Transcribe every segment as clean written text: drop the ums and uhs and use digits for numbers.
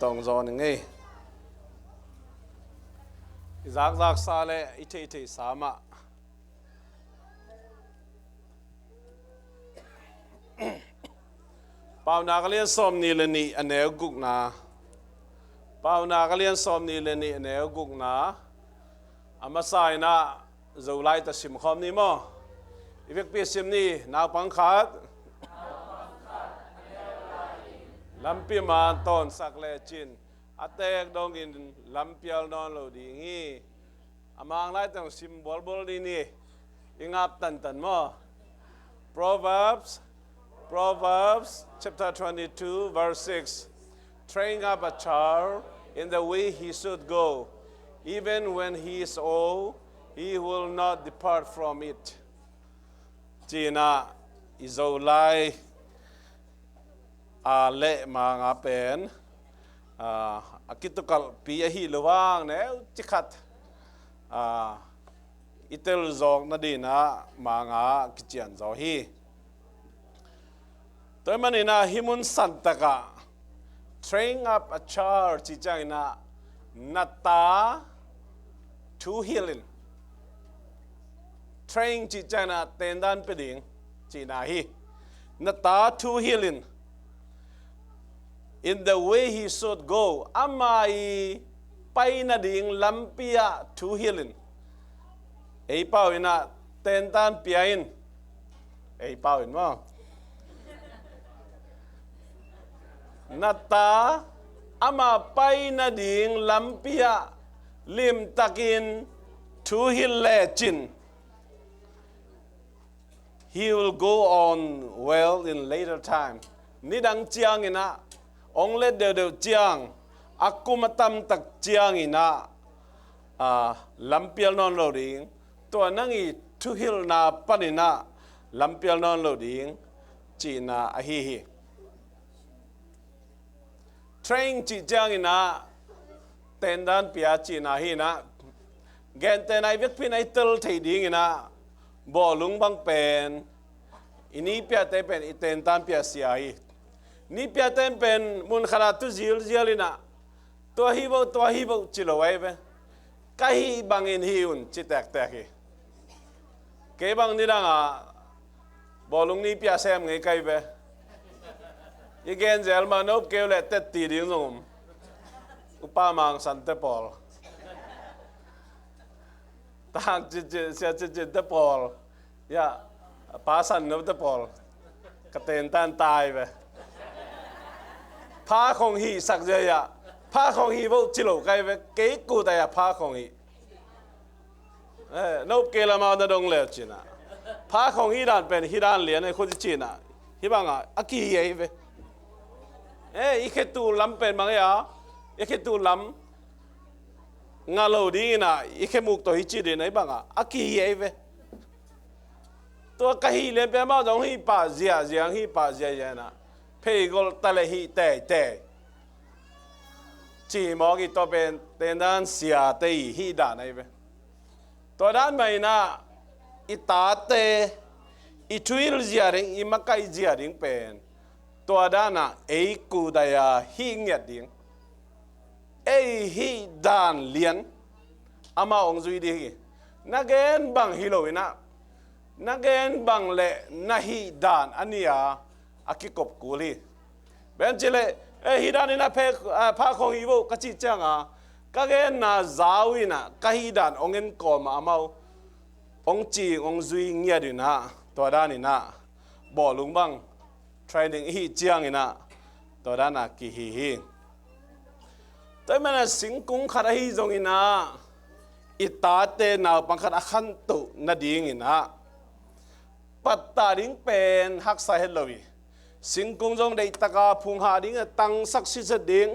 tông gió ngay giác giác xa lệ ít ít xa mà bao na cái liên xóm ni lên ni anh em gục na bao na cái liên xóm ni lên ni anh em gục na ama sai na dầu lai ta sim khom ni mo việc biết sim ni nào bằng khát lampi man ton sak le chin atek dong in lampial non lo di ngi amang lai tong symbol bol di ni ingap tan tan mo Proverbs chapter 22 verse 6 train up a child in the way he should go even when he is old he will not depart from it China izolai lệ mà ngã pen akitukal pia hi luwang ne chikat itel zog na di na mà ngã kichian zo hi tôi mà na himun santaka train up a child chi chang na nata to healing train chi chang na tendan peding chi na hi nata to healing in the way he should go amai pai na ding lampia to healing ei pau ina ten tan piain ei pau in mo nata ama pai na ding lampia lim takin to heal le chin he will go on well in later time ni dang chiang ina ông lết đều chiang aku matam tak chiang ina lampial non loading to nangi to hill na panina lampial non loading china ahi train chi chiang ina tendan pia china hi na gen te nai vek pin ai tel thei ding ina bo lung bang pen ini pia te pen iten tan pia sia hi ni pia tem pen mun khara tu zil ina to hi bo chilo wai be kai bangin hi un chi tak tak hi ke bang ni dang bolung ni pia sem ngai kai be igen zel ma nop ke le tet ti ding ngom upa mang san te pol tang chi te pol ya pa san no te pol ka ten tan tai be phá không hi sắc dây à phá không hi vô chỉ lẩu cái với kế cụ tại à phá không hi nấu kê làm sao nó đông lệ chứ na phá không hi đàn bên hi đàn liền này khôi chỉ na hi bằng à kỳ ấy về ít khi tu lắm bên bằng à ít khi tu lắm ngà lâu đi na ít khi mục tôi chỉ đến ấy bằng à kỳ ấy về tôi cái hi lên bên bao giống hi bà giang hi bà giang na phê gol tale hi te chỉ mò cái to bên tên đan xia te hi đàn này về to đan mày na itate ituil ziaring imakai ziaring pen to đan na ei ku daya hi nget ding ei hi đàn liền ama ong zui đi na gen bang hiloina na gen bang le na hi đàn ania akikop kuli ben chile hidan ina pha khong hibo kachi changa kage na zawina kahidan ongen kom amau ong chi ong zui ngia dina to dan ina bo lung bang training hi chiang ina to dan na ki hi toy mana singkung khara hi zong ina itate na pangkhat akhan tu na ding ina patta ding pen hak sa hellowi sing kung jong dei taka phung ha ding tang sak si sa ding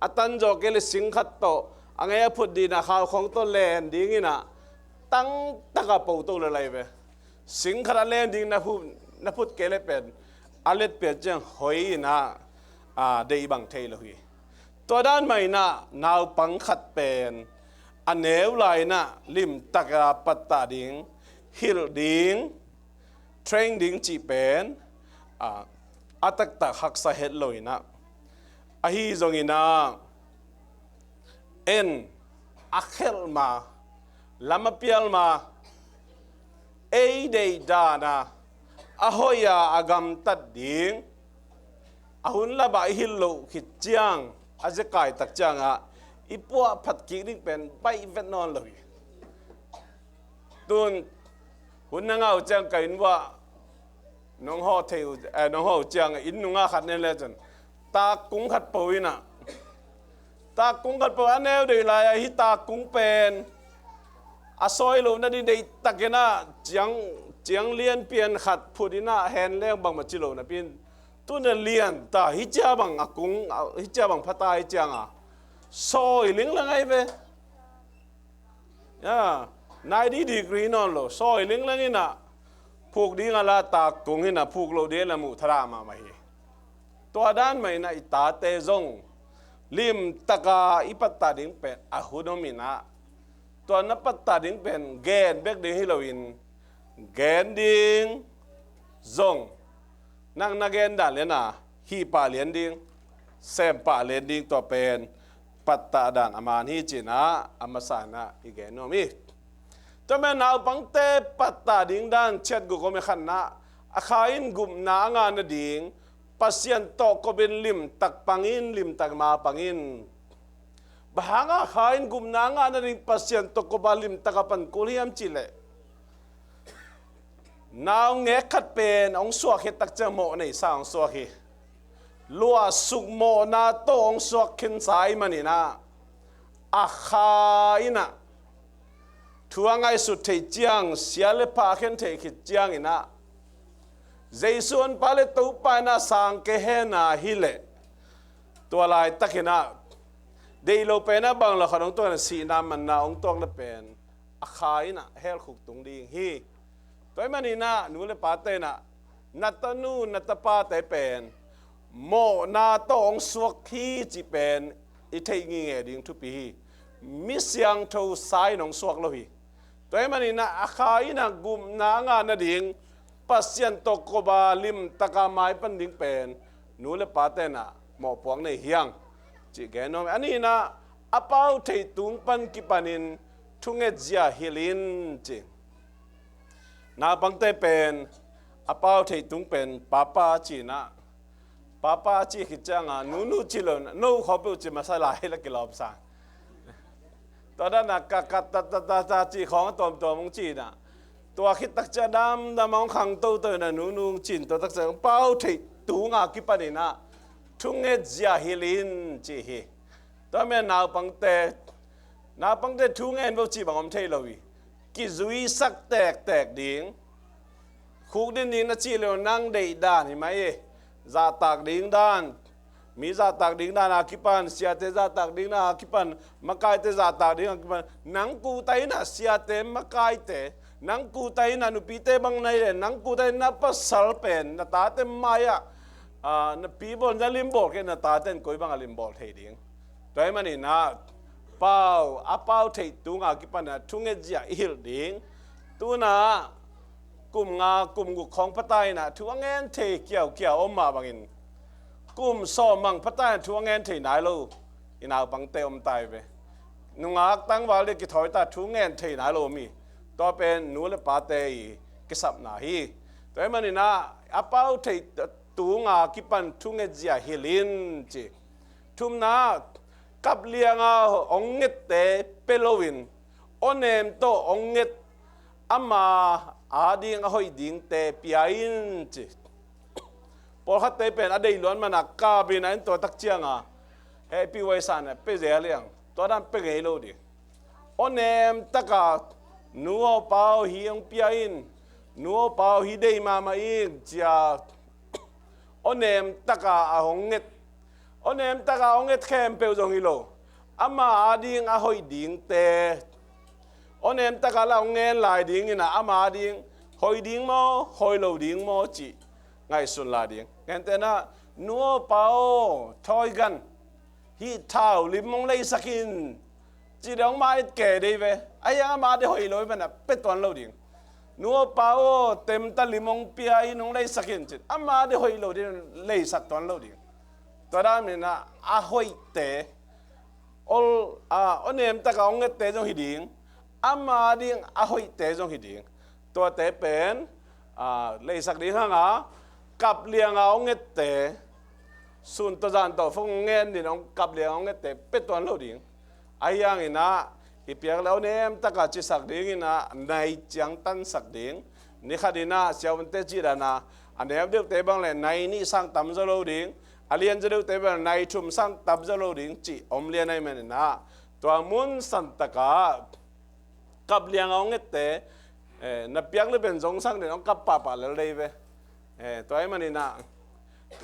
atan jo ke le sing khat to angai phut di na khaw khong to len ding ina tang taka po to le lai ve sing khara len ding na phut ke le pen alet pe jang hoi na dei bang thei lo hi to dan mai na naw pang khat pen aneu lai na lim taka patta ding hil ding train ding chi pen atak tak hak sa het loina a hi zongina en akhel ma lama pial ma ei dei dana ahoya agam tat ding ahun la ba hillo khit chiang ajekai tak changa ipua phat ki ring pen bai vet non loi tun hun na ngau chang kain wa nong ho theu nong ho chang in nunga khat ne le chen ta kung khat poina ta kung khat po aneu de la hi ta kung pen a soi lo na di dei takena chiang lian pian khat phudina hen leng bang ma chilo na pin tu na lian ta hi cha bang akung hi cha bang phatai chang a soi ling la ngai ve ya 90 degree non lo soi ling la ina phuk ding ala ta kung ina phuk lo de la mu thara ma ma hi to dan mai na ita te zong lim taka ipatta ding pe ahunominaตัวนับปัตตาดิ้งเป็นแกนเบกดิ้งฮิโลวินแกนดิ้งซงนั่งนักแกนด่านเลยนะฮีป่าเลียนดิ้งเซมป่าเลียนดิ้งตัวเป็นปัตตาด่านอามานีจีนะอามาสานะอีแกนโนมีตัวแม่นาวปังเตปัตตาดิ้งด่านเช็ดกุก็ไม่ขันนะอาคาอินกุมนางานดิ้งปัสยันโตก็เป็นลิมตักปังอินลิมตักมาปังอินbahanga khain gumnanga na ring pasien to ko balim takapan kuliam chile naw nge khat pen ong suak he tak chamo nei sang suak hi lua suk mo na to ong suak khin sai manina a khaina thuangai su thei chiang siale pa khen thei khit chiang ina jaisun pale to pa na sang ke he na hile to lai takina dei lo pena bang la khanong to na si na man na ong tong na pen a khai na hel khuk tung ding hi toy manina nu le pa te na natanu natapa te pen mo na to ong suak hi chi pen I thei ngi nge ding thu pi mi siang tho sai nong suak lo hi toy manina a khai na gum na nga na ding pasien to ko ba lim taka mai pan ding pen nu le pa te na mo puang nei hiang chỉ cái nó anh ấy na apao thầy tung pan kipanin thunget zia hilin chỉ na bang te pen apao thầy tung pen papa chỉ na papa chỉ khi chăng à nu chỉ lo no khó biểu chỉ mà sai lại là cái lobs àตอนนั้นนะกัดตาจีของตัวมงจีน่ะตัวคิดตักจะดำมองขังตัวน่ะนูจีนตัวตักจะเป้าถตูงากิปนินะทุ่งเอจยาฮิลินจีฮีตัวแม่นาวปังเตทุ่งเอ็นพวกจีบังอมเทลวีกิจุยสักแตกดิ่งคุกดินดิ่งนะจีเลวนั่งเดย์ด้านเห็นไหมซาตากดิ่งด้านมีซาตากดิ่งด้านอาคิปันเสียเตซาตากดิ่งด้านอาคิปันมะกายเตซาตากดิ่งอาคิปันนังกูไตน่ะเสียเตมะกายเตนังกูไตน่ะนุปีเตบังในเลยนังกูไตน่ะปัสสาวะเป็นน่ะตาเตมายะน่ะปีบอลจะลิมบอลแค่น่ะตาเต้นกุยบังลิมบอลเทดิ่งตัวมันนี่นะเป้าเป้าเทตุงอาคิปันน่ะทุ่งเอจยาอิลดิ่งตัวน่ะกลุ่มกุของพระไตรน่ะทุ่งเงินเทเกี่ยวอมมาบังอินกลุ่มซ้อมมังพระไตรทุ่งเงินเทไหนลูอินเอาบังเตอมไตไปนุงอาตั้งว่าเรียกถอยตาทุ่งเงินเทไหนลูมีต่อเป็นนูเลปาเตยกิสับนาฮีตัวมันนี่นะเป้าเทตุงอาคิปันทุ่งเงินเจียฮิลินจีทุ่มนากับเลียงองเงตเตเปโลวินโอเนมโตองเงตอามาอาดิงหอยดิงเตปีอินจีพอขัดเตเป็นอดีตล้วนมันกาบินันตัวตักเจียงเฮปีไวสันเปเสียเลียงตัวนั้นเปเกยโลดิโอเนมตะกานัวเปาฮียงปีอินนัวเปาฮีเดย์มาอินจีโอเนมตะกาองเงตโอเนมตะกาองเงตแคมเปลจงฮิโลอามาอาดิงหอยดิงเตโอเนมตะกาเราเงินหลายดิ่งนี่นะอามาดิ่งหอยดิ่งมอหอยโลดิ่งมอจีไงสุนลาดิ่งงั้นแต่น่ะนัวเปาทอยกันฮีเท้าลิมมงเลยสักินจีดองมาแก่ได้เว้ไอ้ยังมาได้หอยโลมันน่ะเป็ดตอนโลดิ่งนัวเปาเต็มตะลิมมงเปียนงเลยสักินจีอามาได้หอยโลดิ่งเลยสักตอนโลดิ่งต ตัวด้านนี้นะอาหอยเตอเนมตะกองเงเตจงหิดิงอามาดิงอาหอยเตจงหิดิงตัวเตเป็นเลยสักดีข้างกับเลียงเอาเงเตส่วนตัวจานตัวฟงเงินดิน้องกับเลียงเอาเงเตเป็นตัวเราดิงไอ้ยังอินะอีเปียกแล้วเนมตะกาจิสักดิงอินะในจังตันสักดิงนี่ขดีนะเจ้าวันเตจีดานะอันเดียวเดียวเตบังเลยในนี่สร้างตำจะเราดิงอาเลียนจะเดียวเตบังในชุมสร้างตำจะเราดิงจีอมเลียนในมันนะตัวมุนสันตะกากับเลียงเอาเงเตนับเปียกเลยเป็นสงสังเดียวกับป่าป่าเลยไปตัวไอ้มันนี่นะ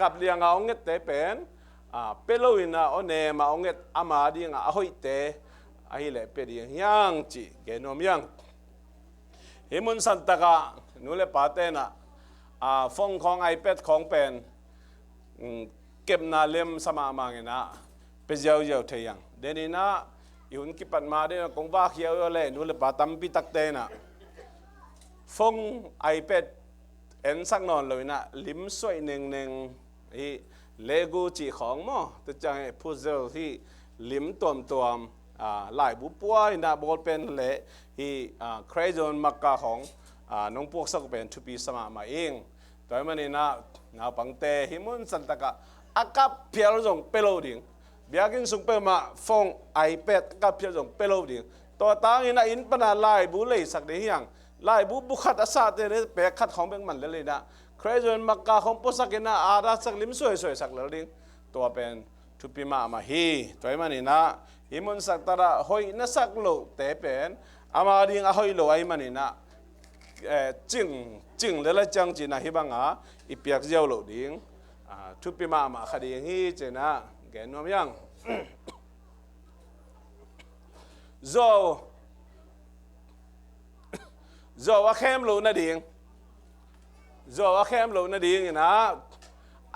กับเลียงเอาเงเตเป็นเปโลวินะโอเนมาเอาเงอามาดิงอาหอยเตไอ้เลยเป็นยังจีเกนอมยังเฮมุนสันตะกานูเลปาเตนะฟงของ iPad ของเป็นเก็บนาเล่มสมามังนะเป็นเจ้าเจ้าเทียงเดี๋ยวนี้นะยุนกิปันมาเดี๋ยวคงว่าเขียวเลยนูเลปาตัมปิตักเตนะฟง iPad เอ็นสักนอนเลยนะลิมสวยหนึ่งที่เลกูจีของมั้งแต่จังพูดเจอที่ลิมตัวหลายบุปผานะบอลเป็นเละที่ใครโดนมักกะของน้องพวกสักเป็นทุปีสมามาเองตัวมันนี่นะปังเตหิมุนสันตะกะอากับเพียรจงเปโลดิงเบียกินสุงเปมาฟงไอแพดกับเพียรจงเปโลดิงตัวตางอินะอินปนาลายบุเลยสักเดียงลายบุขัดอาซาเตเรเปขัดของเป็นมันเลยนะใครโดนมักกะของพวกสักนะอาราสักลิมสวยสักเลยดิงตัวเป็นทุปีมาฮีตัวมันนี่นะหิมุนสักตระหอยนัสักโลเตเป็นอามาดิงอาหอยโลไอมันนี่นะจึงเลยละจังจีน่าฮิบังอีเปียกเจ้าโลดิงทุปีมาคดีฮีเจนะแกนวมยังโจว่าเข้มโลนะดิงโจว่าเข้มโลนะดิงนะ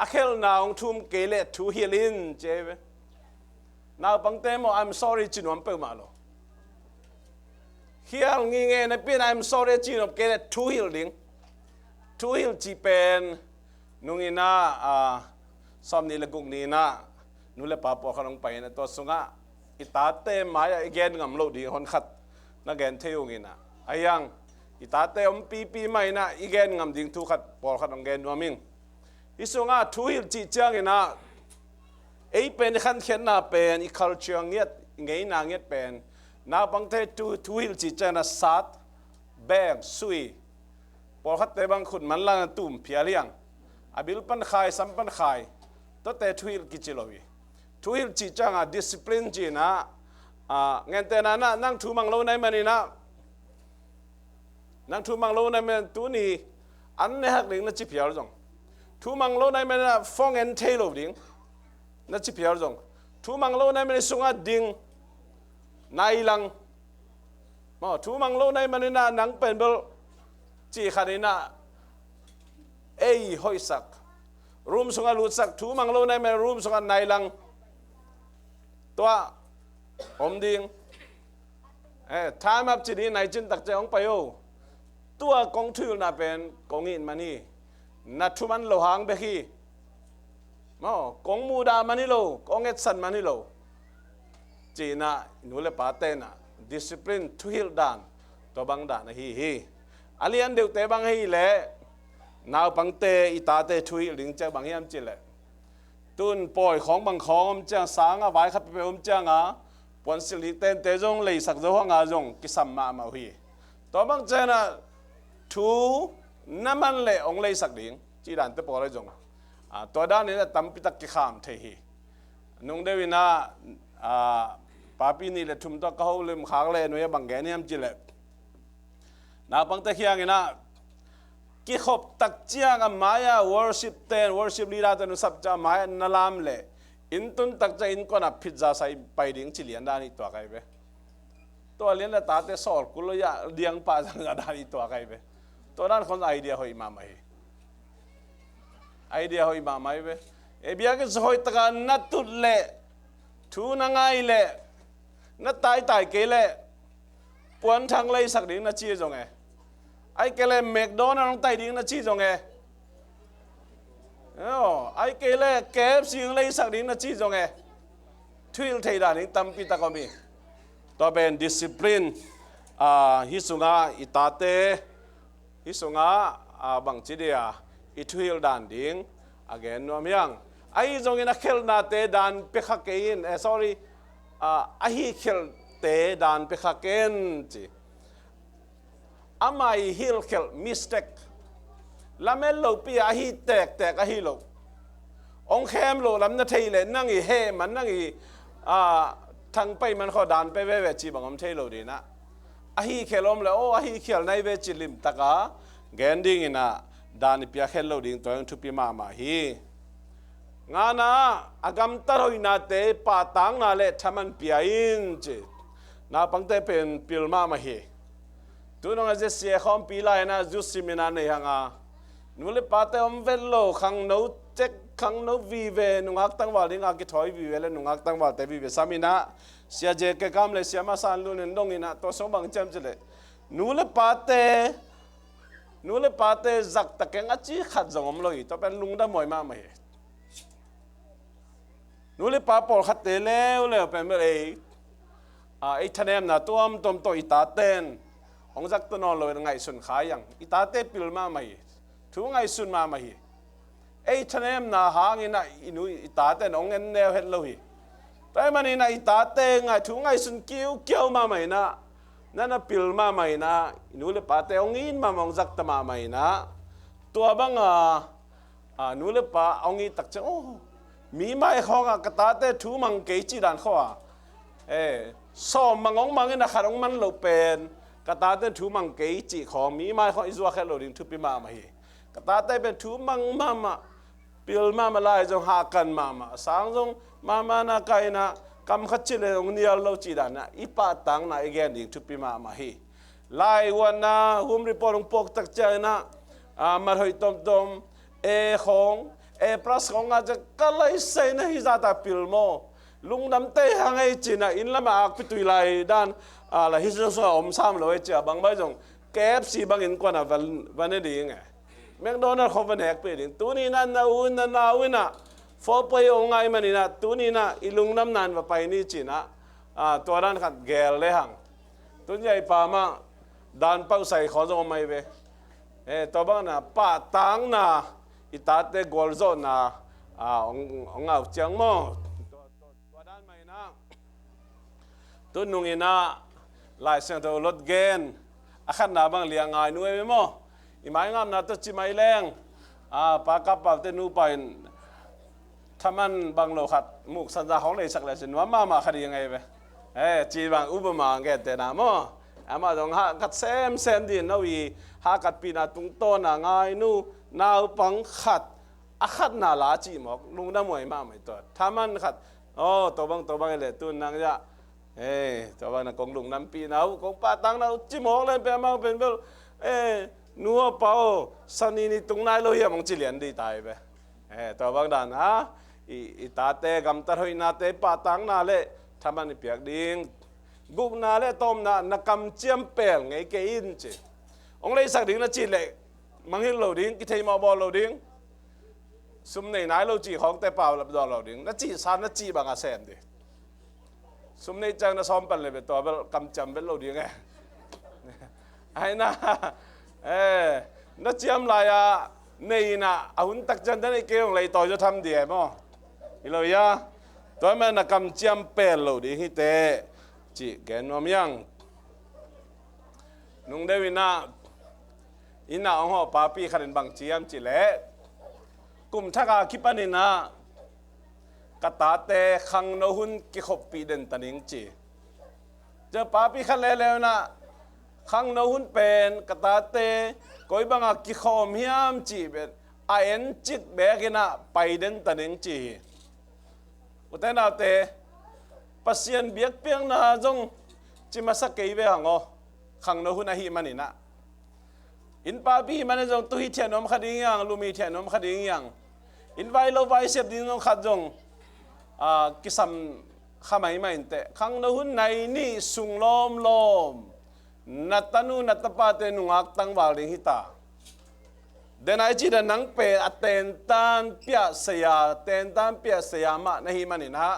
อาเคลนาวทุ่มเกเลทูฮิลินเจเวนาวปังเตมอ I'm sorry จีนวมเปิดมาโลเฮียงี้เงี้ยนะพี่ I'm sorry จีนวมเกเลทูฮิลดิงทูฮิลจีเป็นนุ่งอินะสอมนี่ละกุกนี่นะนุ่งเล็บปะปอขนมไปนะตัวสุงะอิตาเตมายอีแกนงำโลดีคนขัดนักแกนเที่ยวงี้นะไอ้ยังอิตาเตมปีไม่นะอีแกนงำดิ่งทุกขัดปอขัดนักแกนนัวมิงอิสุงะทูฮิลจีจังงี้นะไอ้เป็นขันเขียนน่ะเป็นอี culture เงี้ยไงน่ะเงี้ยเป็นน่าบางทีทูฮิลจีจังน่ะสัตแบงซุยพอขัดแต่บางคนมันละตุ่มเพียเลี้ยงอาบิลปันขายสัมปันขายตัวแต่ทูฮิลกิจลอยทูฮิลจีจังอ่ะ discipline จีนะเงี้ยแต่น่ะนั่งทูมังโลในมันนี่นะนั่งทูมังโลในมันตัวนี้อันนี้หักหลิงน่ะจีเพียร์จงทูมังโลในมันน่ะฟองเอ็นเทลดิ้งนั่นจีเพียร์จงทูมังโลในมันสุงาดิ้งนายลังทูมังโลในมันน่ะนังเป็นเบลจีขันนี่นะเอ้ยหอยสักรูมสุงาลุสักทูมังโลในมันรูมสุงานายลังตัวอมดิ้งทามับจีดีนายจินตักใจของไปโอตัวกองทุนน่ะเป็นกองอินมันนี่นัดทุมันโลหางเบคีกองมูดามันนี่โลกองเอสันมันนี่โลจีน่ะนูเลปาเตน่ะ discipline ทุฮิลดานตัวบังดานฮีอาลีอันเดียวเตบังฮีเล่นาวปังเตอิตาเตทุฮิลลิงเจ้าบังฮีอันจิเล่ตุนปล่อยของบังของเจ้าสางไว้ขับไปอมเจ้าปวนสิลิเตนเตจงเลยสักเจ้าห้องจงกิสัมมาฮีตัวบังเจ้าน่ะทูน้ำมันเละองเลยสักดิ่งจีดันเตปอเลยจงตัวด้านนี้ตั้มปิตักกิขามเทฮีนุ่งเดวินาป้าปีนี่เลยทุ่มตัวเขาลืมขางเลยหน่วยบังแกนี่ยมจิเล่นาปังตะเคียงนะกิขบตักเจียงมายา worship เต้น worship ลีลาเต้นสับจามายนาลามเล่อินตุนตักใจอินก็นับพิซซ่าใส่ไปดิ่งจิเลียนด้านนี้ตัวใครเว้ตัวเลี้ยนละตาเตสอดกุลยาเลี้ยงป้าจังด้านนี้ตัวใครเว้ตัวนั้นคนไอเดียหอยมาไหมไอเดียหอยมาไหมเว้เอเบียก็จะหอยตะการนัดตุเล่ทูนังไงเล่นัดตายเกเล่ปวนทางเลยสักดิ่งนัดชี้จงไอเกเล่แมคโดนัลด์ไตดิ่งนัดชี้จง ไอ้เกลเก็บสิ่งเลยสักดิ้งนะจีจงทุยลเทียดานิตั้มปีตะกมีตัวเป็นดิสซิปลินฮิสุงาอิตาเตฮิสุงาบังจีเดียอิทุยลดันดิ้งagain นัวมียังไอ้จงอินักเขลนาเตดันเปขักเกินsorry ไอ้เขลเตดันเปขักเกินจีอามาไอ้ฮิลเขล mistake ลำเมลโลปีไอ้แตกไอ้โลองเข้มโลลำนั่นเทเลนั่งอีเฮมันนั่งอีทั้งไปมันขอดันไปเวจีบังอมเทโลดีนะไอ้เขลอมเลยโอ้ไอ้เขลในเวจิลิมตะกาแกนดิ้งนะดานิพิอาเขลโลดิ้งตัวยังทุปีมาฮีงานะอากำตรอยนาเตปาตังนาเลทำมันพิอาอินจีนาปังเตเป็นพิลมาฮีตัวน้องจะเสียข้อมปีไลนะจุดสิมินาในหางนูเลยปาเตอมเวลโลขังโนเจ็กขังโนวีเวนุงักตั้งวันดิ้งอากิถอยวีเวเลยนุงักตั้งวันแต่วีเวสามินะเสียเจเกกามเลยเสียมาสันลุนดงอินะตัวสมบังเจมจเลยนูเลยปาเตจักตะเกงอาจีขัดจงอมเลยตัวเป็นลุงดามวยมาไม่นูเลยปาปอลขัดเตเลวเลยเป็นเมื่อไอ้ทะเลน่ะตัวมตัวอิตาเตนองจักตัวนอนเลยไงสุนขายังอิตาเตปิลมาไม่ทุกไงสุนมาไม่ไอ้ทะเลน่ะหางอินะอินุอิตาเตนองเงินเนวเห็นเลยแต่มันอินะอิตาเตไงทุกไงสุนเกี่ยวมาไม่นะนั่นน่ะปิลมาไม่นะอินุเลยปาเตองอินมามองจักตมาไม่นะตัวบังนูเลยปาองอิตักจังโอ้มีไม่เขากระตาเตทุมังเกจิดันเขาสอมมังองมังนะขัดองมันโลเป็นกระตาเตทุมังเกจิของมีไม่เขาอิสวาแค่โลดิ้งทุปีมาไม่กระตาเตเป็นทุมังมาปิลมาลายจงหากันมาสังจงมานะไกนะกำขัดเจริญองเนียลโลจิดานะอีปาตังนะเอเกนดิ้งทุปีมาไม่ลายวันนะหุมริปอลงปกตักใจนะมาหอยตมของplus ของอาจจะก็เลยเซนให้ซาตาพิลโมลุงน้ำเตะหางไอจีน่ะอินละมาอักพิตุยไลด้านละฮิสโซอมซ้ำเลยจ้ะบางใบจงแก็บสีบางอินกว่าน่ะวันนี้ดีไงแมคโดนัลด์เขาเป็นแหกไปดิ้งตัวนี้นั่นนะอุ่นน่ะฟอไปองไงมันนี่นะตัวนี้นะอีลุงน้ำนานว่าไปนี่จีน่ะตัวนั้นขัดแกลเลยหังตัวใหญ่ป่ามาด้านเป้าใส่ขอจะไม่เว้ตัวบ้างน่ะป้าตังน่ะอิตาเตกอลโซน่ะองเอาเจียงโมตัวด้านไม่นะตัวนุ่งอินะลายเส้นตัวรถเกนอาขันน่ะบางเลี้ยงไงนู่นไม่โมอีไม้งามน่ะตัวจิไม่แรงปากกับปากเตนูไปถ้ามันบางโลขัดมุกสัญญาของเลยสักแล้วสินว่ามาคดียังไงไปจีบางอุปมาแกเตนะโมมาตรงหากัดเซมดินนาวีหากัดปีนาตุงโตน่ะไงนู่นาวปังขัดขัดน่าลาจีหมอกลุงน้ำมวยมาไม่ตัวถ้ามันขัดตัวบางเลยตุนนางจะตัวบางน่ะกงลุงน้ำปีนาวกงป้าตังนาวจีหมอกเลยเป็นมาเป็นเบลนัวเปาสันนี่ตรงไหนเราเหี้ยมองจีเลียนดีตายไปตัวบางด่านอีตาเตกำตะหอยนาเตป้าตังนาเลยถ้ามันเปียกดิ้งกุกนาเลต้มนานักกำเจียมเปลงไงเกินจีองเลยสักดิ้งนะจีเลยมังหินโหลดิ้งกิเทมาบอลโหลดิ้งซุ่มในไหนโหลจีของแต่เปล่าลับดอลโหลดิ้งนั่นจีสามนั่นจีบางอาเซมดิซุ่มในจังนั่นซ้อมปั่นเลยเป็นตัวเป็นกำจำเป็นโหลดิ้งไงไอ้น่ะนั่นเจียมลายในน่ะอาหุ่นตักจันนั่นไอ้เกี่ยวอะไรต่อจะทำดีมั้งอีโลยาตัวมันนักกำเจียมเปลโหลดิ้งฮิเตจีแกนวมยังนุ่งเดวินาอินาองห์ปาปีขันบังเจียมจีเล่กุมทักอาคิปันินากตาเตขังโนหุนกิขบปีเดนตันิงจีเจอปาปีขันเล่ๆนะขังโนหุนเป็นกตาเตก้อยบังอากิขอมยามจีเป็นไอเอ็นจิกเบกินะไปเดนตันิงจีอุตนาเตปัสยันเบียกเปียงนาจงจิมาสักเกยเวหังขังโนหุนหิมันนี่นะอินปาปีมันจงตุหิเทียนนมขัดยังลูมีเทียนนมขัดยังอินไวโลไวเสพดินนมขัดจงกิสัมขมายไม่เตะขังโนหุนในนี่สุงลมนัตตานูนัตตปาเตนุงักตั้งวาลิหิตา เดนไอจีดันนังเปอเตนตันเปียเสียเตนตันเปียเสียมาในหิมันนะ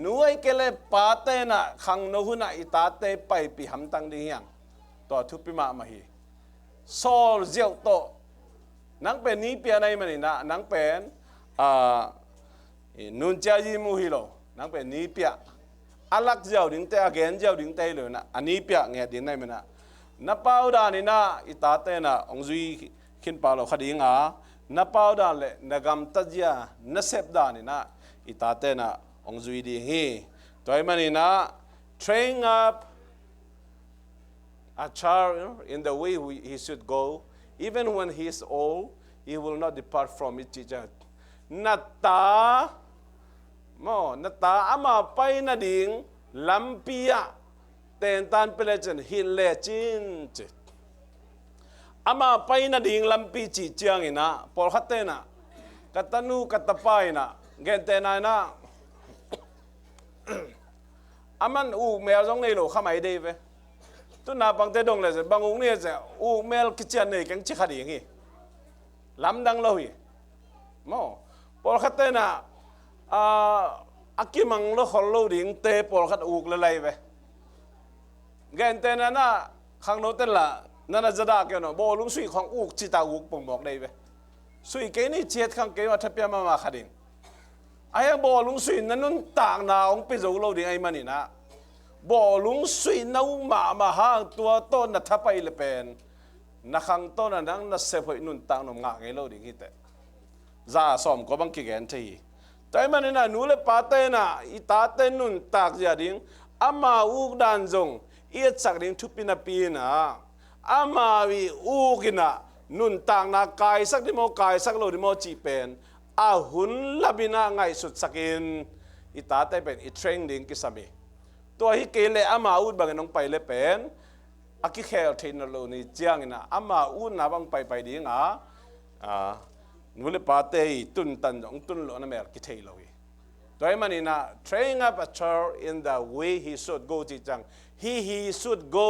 นุ้ยเกลปาเตนะขังโนหุนะอิตาเตไปปีหำตังดียังตัวทุปิมามาฮีโซลเจียวโตนังเป็นนี้เปียในมันนะนังเป็นนุนเจ้าจีมูฮิโลนังเป็นนี้เปียอาลักเจ้าดึงเตะเกนเจ้าดึงเตะเลยนะอันนี้เปียเงี้ยดึงในมันนะนับเป้าดานี่นะอิตาเตนะองซุยขินปาโลขดิงอ่ะนับเป้าดาเลยนักกำตัดยานัเซปดานี่นะอิตาเตนะองซุยดีฮีตัวมันนี่นะ train up a child in the way he should go even when he is old he will not depart from it จิจัดนัตตาโมนัตตาอามาไปนาดิ่งลำปียเตนตันเปเลจันฮิเลจินจิตอามาไปนาดิ่งลำปีจิเจียงอินะพอขัดเตนะกัตนูกัตไปนะเกนเตนายนะอามันอูเมลจงในโลกขมายดีเว้ตุนาบังเตดงเลยสิบางองค์เนี่ยจะอูเมลกิจการเนี่ยยังชิคาดีอย่างงี้ลำดังเลยโมพอขัดเตนะอากิมังโลขอโลดิ่งเตะพอขัดอูกละไรเว้เกนเตนะนะข้างโน้นเตละนั่นจะด่าแกเนาะบอลุงสุยของอูกจิตาอูกปงบอกได้เว้สุยเกนี่เจ็ดข้างเกว่าทับยามาขัดิงไอ้บอลุงสุยนั่นนุ่นต่างนาองไปสู่โลดิ่งไอ้มันนี่นะบอลุงสุยน้ามาหางตัวต้นนัทไปเลยเป็นนักขังต้นนั้นนักเสพให้นุ่นต่างนมงาไงโลดิ่งฮิตเตจ่าสอมก็บังกิเกนทีแต่มันนี่นะนูเลปาเตนะอิตาเตนุ่นตากยาดิ่งอามาอูกดันจงเอียดสักดิ่งทุปินาปีนะอามาวิอูกินะนุ่นต่างนากายสักดิโมกายสักโลดิโมจีเป็นอาหุนลับินาไงสุดสักินอิตาเตเป็นอิเทรนดิ่งกิสามีตัวฮิเกเลอามาอูดบางน้องไปเลเป็นอากิเคลเทนโลนี่เจียงนะอามาอูดนาบังไปดิ่งนูเลปาเตตุนตันองตุนโลนะเมลกิเทโลยโดยมันนี่นะ train up a child in the way he should go จิจัง he should go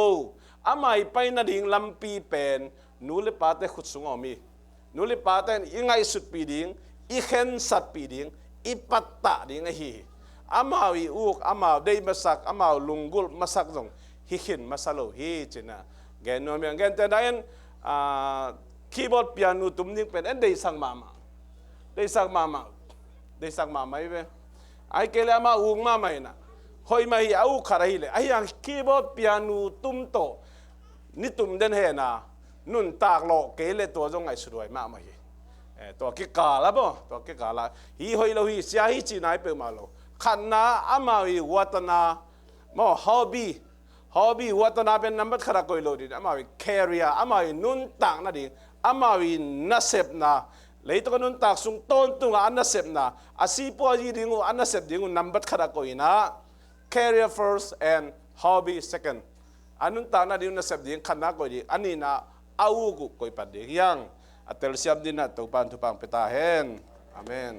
อามาไปนาดิ่งลำปีเป็นนูเลปาเตขุดสูงอมีนูเลปาเตยังไงสุดปีดิ่งอีเข็นสัตปีดิ่งอีปัตตะดิ่งไอฮีอามาวิอุกอามาได้มาสักอามาลุงกุลมาสักจงฮิขินมาสโลฮีจินะแกนโนเมียงแกนแต่ได้คีย์บอร์ดเปียโนตุ้มนิ่งเป็นอันได้สักมาได้สักมาไม่เว้ไอ้เกล้ามาอุ้งมาไม่นะหอยมาฮีเอาขารหิเลไอ้ยังคีย์บอร์ดเปียโนตุ้มโตนี่ตุ้มเดินเฮนะนุ่นตากโลเกล้ตัวจงไอ้สวยมาไม่ฮีตัวกิกาละบ่ตัวกิกาละฮีหอยเราฮีเสียฮีจีนายเปิดมาโลขันนาอามาวิวัฒนาโมฮอบบี้วัฒนาเป็นนับขรักโอยโลดิอามาวิแคริอาอามาวินุ่นต่างนั่นดิอามาวินัสเซปนาเลยตัวนุ่นต่างสุงต้นตุงอันนัสเซปนาอาศัยพอจีดิ่งอันนัสเซปดิ่งนับขรักโอยนะ career first and hobby second อันนุ่นต่างนั่นดิ่งนัสเซปดิ่งขันนักโอยดิอันนี้นะเอากุโอยปัดดิ่งยังอัตเลเซียมดินะตุปันทุปังเปตาเฮนอาเมน